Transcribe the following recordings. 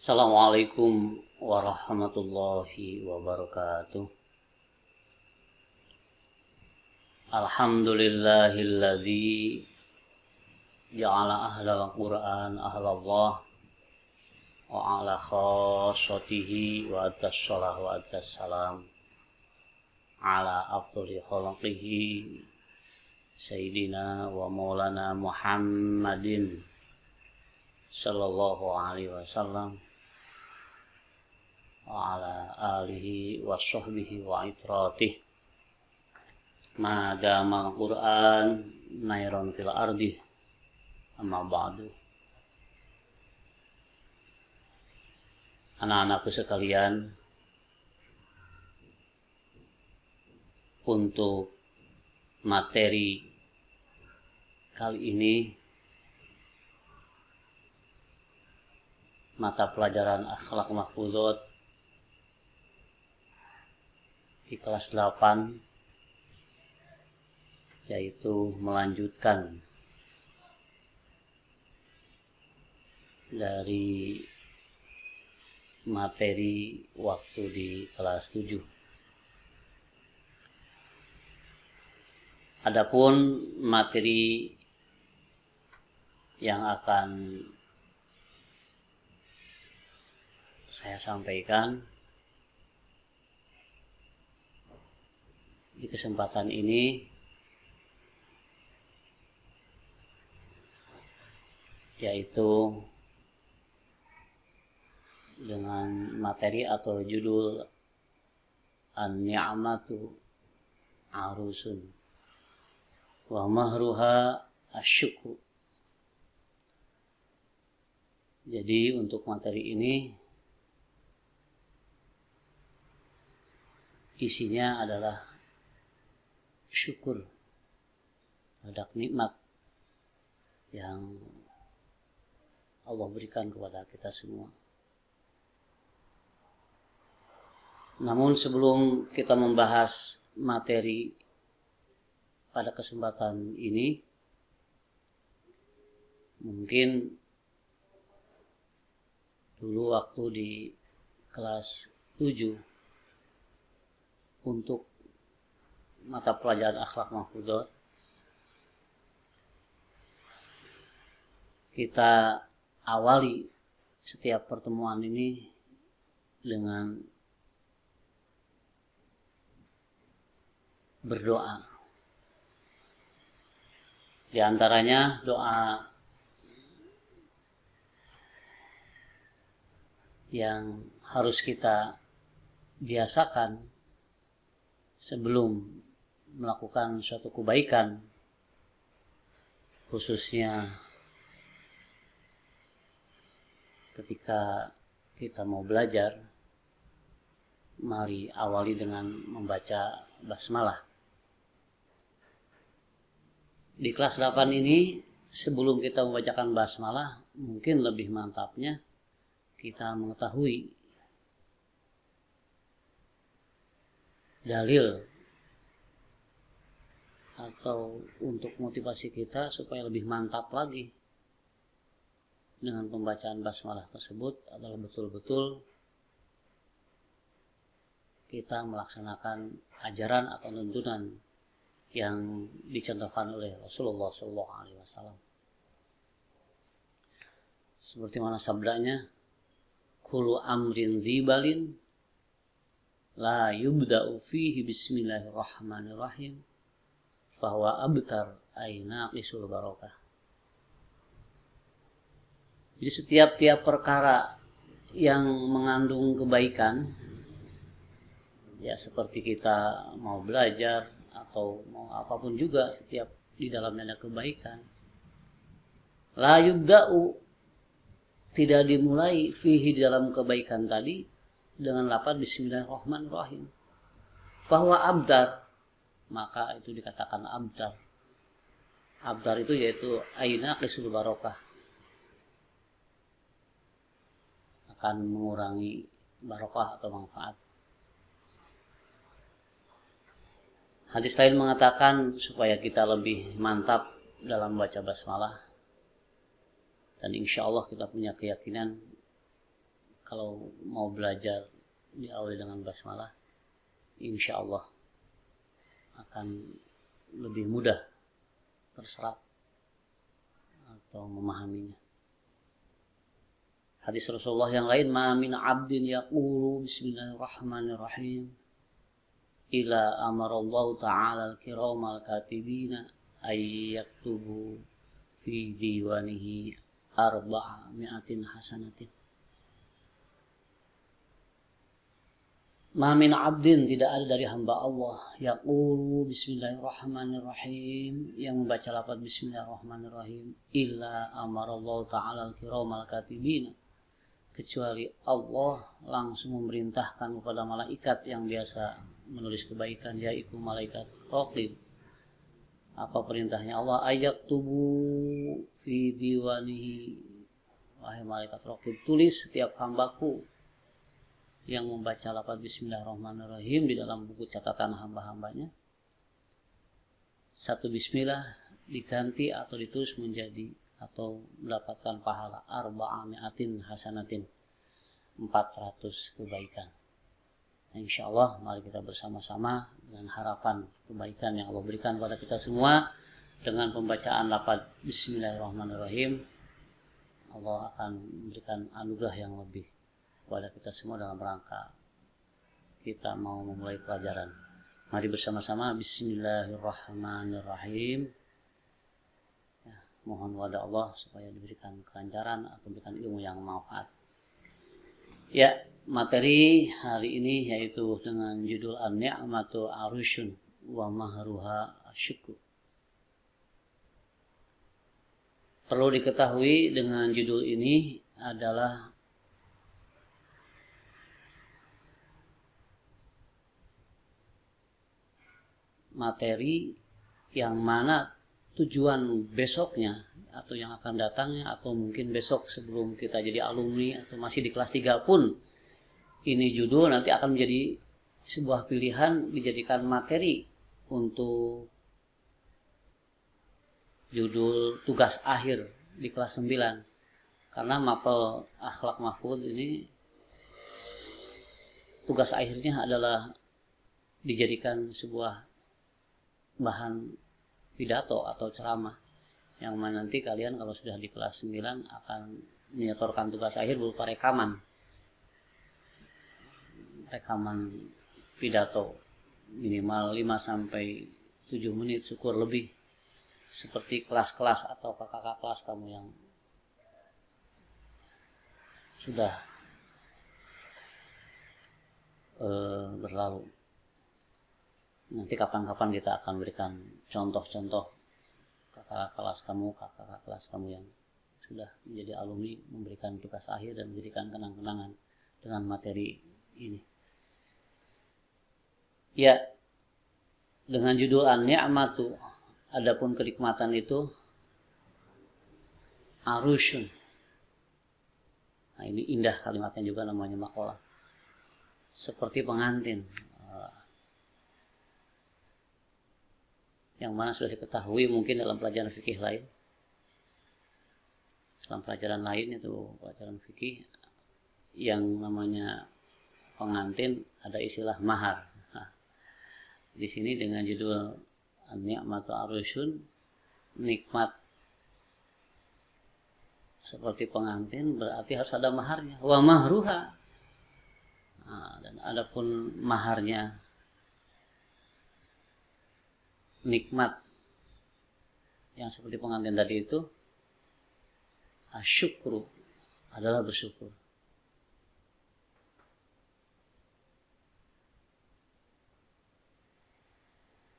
Assalamualaikum warahmatullahi wabarakatuh. Alhamdulillahilladzi ja'ala ahlal Qur'an ahlallah wa ala khassatihi wa atassalah wa atassalam ala afdhali khalqihi sayyidina wa maulana Muhammadin sallallahu alaihi wasallam wa ala alihi wa sahbihi wa itratih madamal Qur'an nairon fil ardi amma ba'du. Anak-anakku sekalian, untuk materi kali ini mata pelajaran akhlak mahfuzot di kelas 8, yaitu melanjutkan dari materi waktu di kelas 7. Adapun materi yang akan saya sampaikan di kesempatan ini yaitu dengan materi atau judul An-ni'matu arusun wa mahruha asyukru. Jadi untuk materi ini isinya adalah syukur terhadap nikmat yang Allah berikan kepada kita semua. Namun sebelum kita membahas materi pada kesempatan ini, mungkin dulu waktu di kelas 7 untuk mata pelajaran akhlak mahfuzot, kita awali setiap pertemuan ini dengan berdoa. Di antaranya doa yang harus kita biasakan sebelum melakukan suatu kebaikan, khususnya ketika kita mau belajar. Mari awali dengan membaca basmalah. Di kelas 8 ini, sebelum kita membacakan basmalah, mungkin lebih mantapnya kita mengetahui dalil atau untuk motivasi kita supaya lebih mantap lagi dengan pembacaan basmalah tersebut adalah betul-betul kita melaksanakan ajaran atau tuntunan yang dicontohkan oleh Rasulullah SAW. Seperti mana sabdanya, kullu amrin dzibalin la yubda'u fihi bismillahirrahmanirrahim fahuwa abtar aynaqisul barakah. Jadi setiap perkara yang mengandung kebaikan, ya seperti kita mau belajar atau mau apapun juga, setiap di dalamnya ada kebaikan, la yubda'u, tidak dimulai fihi di dalam kebaikan tadi dengan lafaz bismillahirrahmanirrahim, fahuwa abdar, maka itu dikatakan abdar. Abdar itu yaitu aynaqisul barakah, akan mengurangi barokah atau manfaat. Hadis lain mengatakan supaya kita lebih mantap dalam baca basmalah, dan insya Allah kita punya keyakinan kalau mau belajar diawali dengan basmalah, insya Allah akan lebih mudah terserap atau memahaminya. Hadis Rasulullah yang lain, ma min abdin yaqulu bismillahirrahmanirrahim ila amarallahu ta'ala al-kiramal katibina ay yaktubu fi diwanihi arba'ami'atin hasanatin. Ma min abdin, tidak ada dari hamba Allah, yaqulu bismillahirrahmanirrahim, yang membaca lafaz bismillahirrahmanirrahim, illa amarallahu ta'ala al-kiramal katibina, kecuali Allah langsung memerintahkan kepada malaikat yang biasa menulis kebaikan, yaitu malaikat raqib. Apa perintahnya Allah? Ayat tubuh fi diwanihi, wahai malaikat raqib, tulis setiap hambaku yang membaca lafaz bismillahirrahmanirrahim di dalam buku catatan hamba-hambanya. Satu bismillah diganti atau ditulis menjadi atau mendapatkan pahala arba'ami'atin hasanatin, 400 kebaikan. Insya Allah mari kita bersama-sama dengan harapan kebaikan yang Allah berikan kepada kita semua dengan pembacaan lafaz bismillahirrahmanirrahim. Allah akan memberikan anugerah yang lebih kepada kita semua dalam rangka kita mau memulai pelajaran. Mari bersama-sama bismillahirrahmanirrahim. Ya, mohon kepada Allah supaya diberikan kelancaran atau diberikan ilmu yang manfaat. Ya, materi hari ini yaitu dengan judul An-Ni'matu Arusyun wa Mahruha Asyukru. Perlu diketahui dengan judul ini adalah materi yang mana tujuan besoknya atau yang akan datangnya atau mungkin besok sebelum kita jadi alumni atau masih di kelas 3 pun ini judul nanti akan menjadi sebuah pilihan dijadikan materi untuk judul tugas akhir di kelas 9 karena mafal akhlak mahfud ini tugas akhirnya adalah dijadikan sebuah bahan pidato atau ceramah yang mana nanti kalian kalau sudah di kelas 9 akan menyetorkan tugas akhir berupa rekaman pidato minimal 5-7 menit, syukur lebih, seperti kelas-kelas atau kakak-kakak kelas kamu yang sudah berlalu. Nanti kapan-kapan kita akan berikan contoh-contoh kakak kelas kamu yang sudah menjadi alumni memberikan tugas akhir dan memberikan kenang-kenangan dengan materi ini. Ya, dengan judul An-Ni'matu, adapun kenikmatan itu Arusyun. Nah, ini indah kalimatnya juga, namanya maqalah. Seperti pengantin. Yang mana sudah diketahui mungkin dalam pelajaran fikih lain. Dalam pelajaran lain itu pelajaran fikih yang namanya pengantin ada istilah mahar. Nah, di sini dengan judul An-Ni'matu Arusyun, nikmat seperti pengantin berarti harus ada maharnya. Wa mahruha. Nah, dan adapun maharnya nikmat yang seperti pengantin tadi itu asyukru, adalah bersyukur.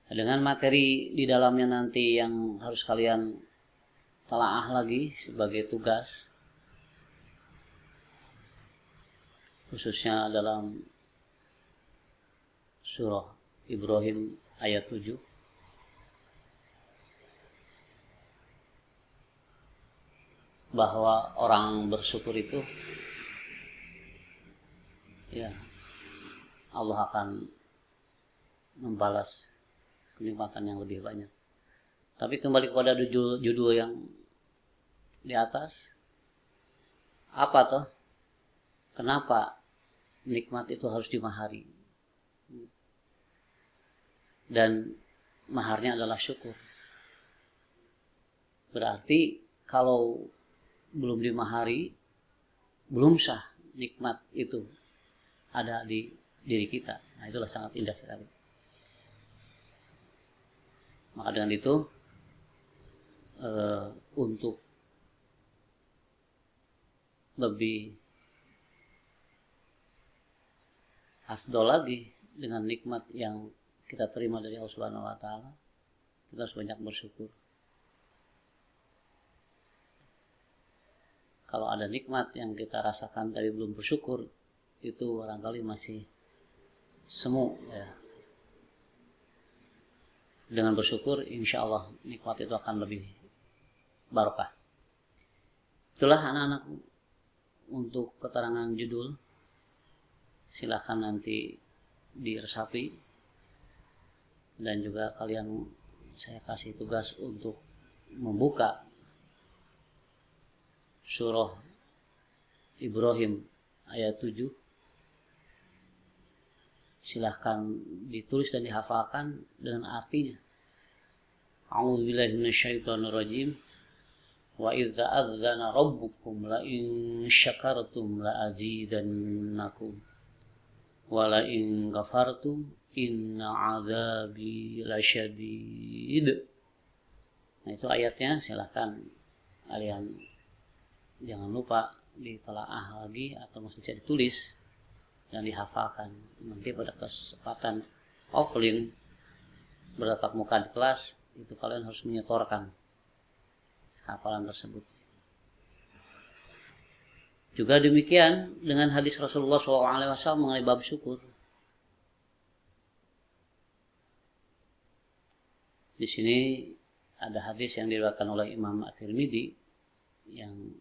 Dengan materi di dalamnya nanti yang harus kalian telaah lagi sebagai tugas, khususnya dalam surah Ibrahim ayat 7. Bahwa orang bersyukur itu ya Allah akan membalas kenikmatan yang lebih banyak. Tapi kembali kepada judul yang di atas, apa toh Kenapa nikmat itu harus dimahari? Dan maharnya adalah syukur. Berarti kalau belum dimahari, belum sah nikmat itu ada di diri kita. Nah, itulah sangat indah sekali. Maka dengan itu untuk lebih afdol lagi dengan nikmat yang kita terima dari Allah Subhanahu wa taala, kita harus banyak bersyukur. Kalau ada nikmat yang kita rasakan tapi belum bersyukur, itu barangkali masih semu ya. Dengan bersyukur insya Allah nikmat itu akan lebih barokah. Itulah anak-anakku untuk keterangan judul. Silakan nanti diresapi, dan juga kalian saya kasih tugas untuk membuka surah Ibrahim ayat 7. Silahkan ditulis dan dihafalkan dengan artinya. A'udzubillahi minasyaitonirrajim. Wa idza adzana rabbukum la in syakartum la azidannakum wa la in ghafartum inna 'adzabi lasyadid. Nah, itu ayatnya, silahkan kalian jangan lupa ditelaah lagi atau maksudnya ditulis dan dihafalkan. Nanti pada kesempatan offline bertatap muka di kelas itu kalian harus menyetorkan hafalan tersebut. Juga demikian dengan hadis Rasulullah SAW mengenai bab syukur. Di sini ada hadis yang diriwayatkan oleh Imam At-Tirmidzi yang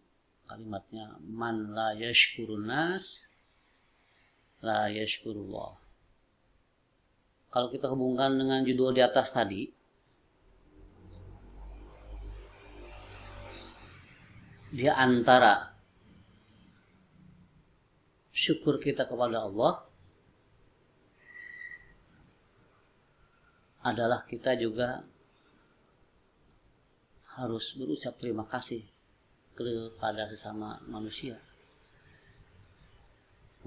kalimatnya man la yashkurun nas la yashkurullah. Kalau kita hubungkan dengan judul di atas tadi, di antara syukur kita kepada Allah adalah kita juga harus berucap terima kasih kepada sesama manusia.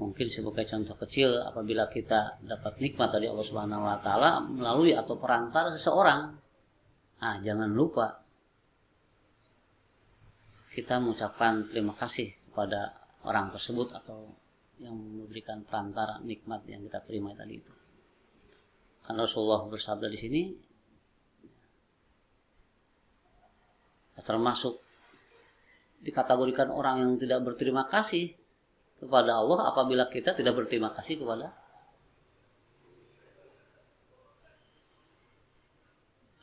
Mungkin sebagai contoh kecil, apabila kita dapat nikmat dari Allah Subhanahu wa taala melalui atau perantara seseorang, jangan lupa kita mengucapkan terima kasih kepada orang tersebut atau yang memberikan perantara nikmat yang kita terima tadi itu. Karena Rasulullah bersabda di sini, termasuk dikategorikan orang yang tidak berterima kasih kepada Allah apabila kita tidak berterima kasih kepada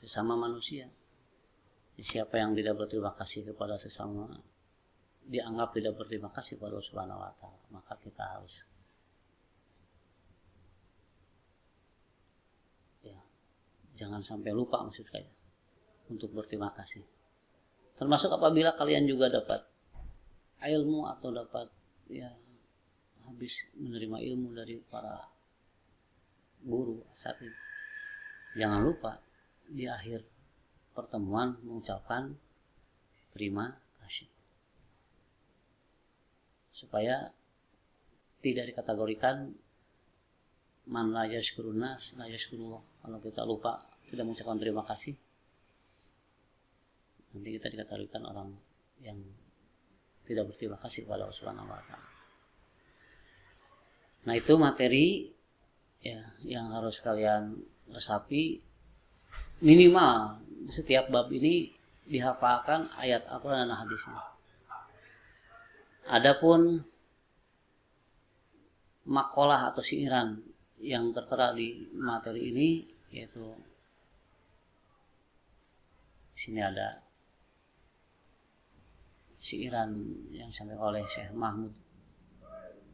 sesama manusia. Siapa yang tidak berterima kasih kepada sesama dianggap tidak berterima kasih kepada Allah Subhanahu wa taala, maka kita harus jangan sampai lupa maksud saya untuk berterima kasih. Termasuk apabila kalian juga dapat ilmu atau dapat habis menerima ilmu dari para guru asatidz, jangan lupa di akhir pertemuan mengucapkan terima kasih supaya tidak dikategorikan man la yashkurun nas la yashkurullah. Kalau kita lupa tidak mengucapkan terima kasih, nanti kita dikategorikan orang yang tidak berterima kasih kepada Allah Subhanahu wa taala. Nah, itu materi yang harus kalian resapi. Minimal setiap bab ini dihafalkan ayat Al-Quran dan hadisnya. Adapun makalah atau siiran yang tertera di materi ini, yaitu di sini ada siiran yang disampaikan oleh Syekh Mahmud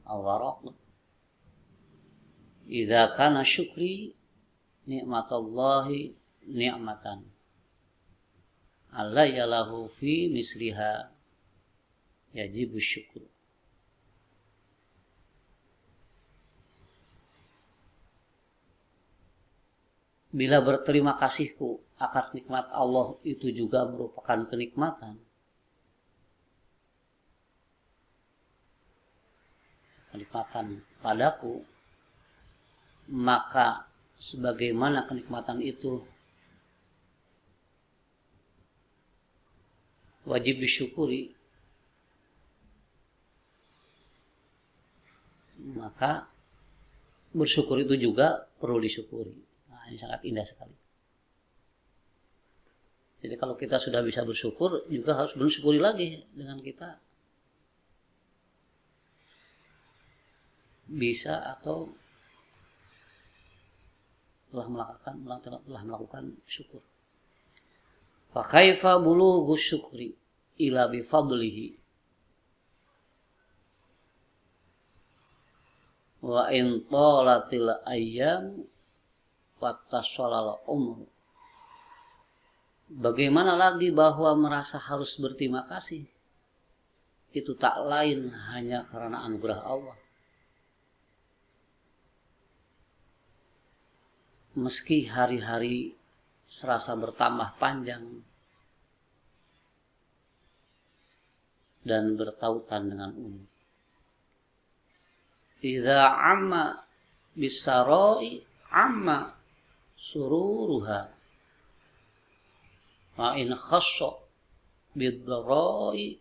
Al-Waraq. Idza kana syukri nikmatullahi ni'matan alayya lahu fi misliha yajibu syukur. bila berterima kasihku akan nikmat Allah itu juga merupakan kenikmatan, padaku, maka sebagaimana kenikmatan itu wajib disyukuri, maka bersyukur itu juga perlu disyukuri. Nah, ini sangat indah sekali. Jadi kalau kita sudah bisa bersyukur, juga harus bersyukuri lagi dengan kita bisa atau telah melakukan syukur. Fa kaifa bulughu syukri ila bi fadlihi wa in talatil ayyam wa tasalal umr. Bagaimana lagi bahwa merasa harus berterima kasih itu tak lain hanya karena anugerah Allah. Meski hari-hari serasa bertambah panjang dan bertautan dengan umur. Idza amma bisaroi amma sururuha wa in khassa biddarai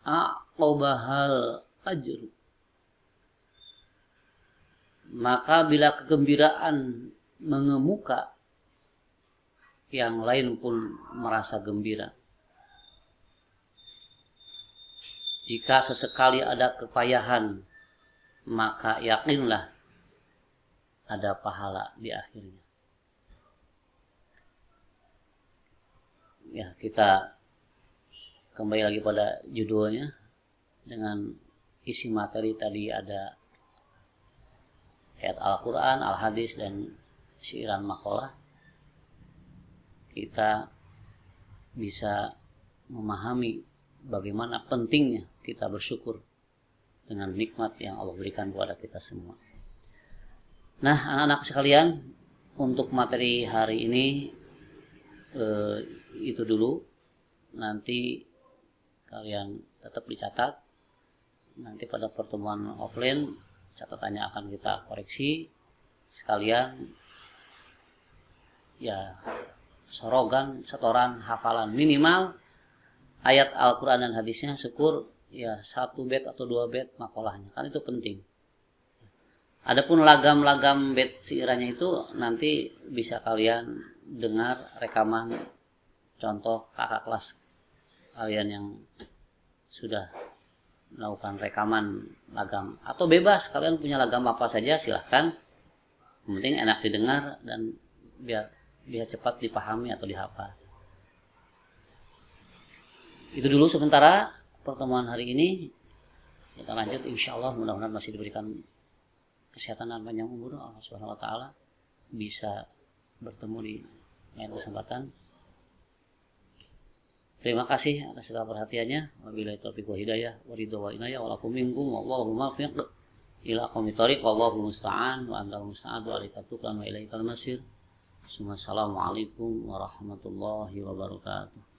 aqabahal ajru. Maka bila kegembiraan mengemuka, yang lain pun merasa gembira. Jika sesekali ada kepayahan, maka yakinlah ada pahala di akhirnya. Ya, kita kembali lagi pada judulnya. Dengan isi materi tadi ada ayat Al-Quran, Al-Hadis, dan syiran makalah. Kita bisa memahami bagaimana pentingnya kita bersyukur dengan nikmat yang Allah berikan kepada kita semua. Nah, anak-anak sekalian, untuk materi hari ini itu dulu. Nanti kalian tetap dicatat. Nanti pada pertemuan offline catatannya akan kita koreksi sekalian. Ya, setoran hafalan minimal ayat Al-Quran dan hadisnya, syukur ya 1 bait atau 2 bait makolahnya, kan itu penting. Adapun lagam-lagam bait syirannya itu nanti bisa kalian dengar rekaman contoh kakak kelas kalian yang sudah melakukan rekaman lagam, atau bebas kalian punya lagam apa saja silahkan, yang penting enak didengar dan biar cepat dipahami atau dihafal. Itu dulu sementara pertemuan hari ini. Kita lanjut insyaallah, mudah-mudahan masih diberikan kesehatan dan panjang umur Allah Subhanahu wa taala, bisa bertemu di lain kesempatan. Terima kasih atas segala perhatiannya. Wabillahi taufiq wal hidayah wa ridha wa inayah wa lakum minkum wallahu muwaffiq ila aqwamit thoriq wallahu musta'an wa antal musta'an wa alaika tuklan wa ilaikal masir. Assalamualaikum warahmatullahi wabarakatuh.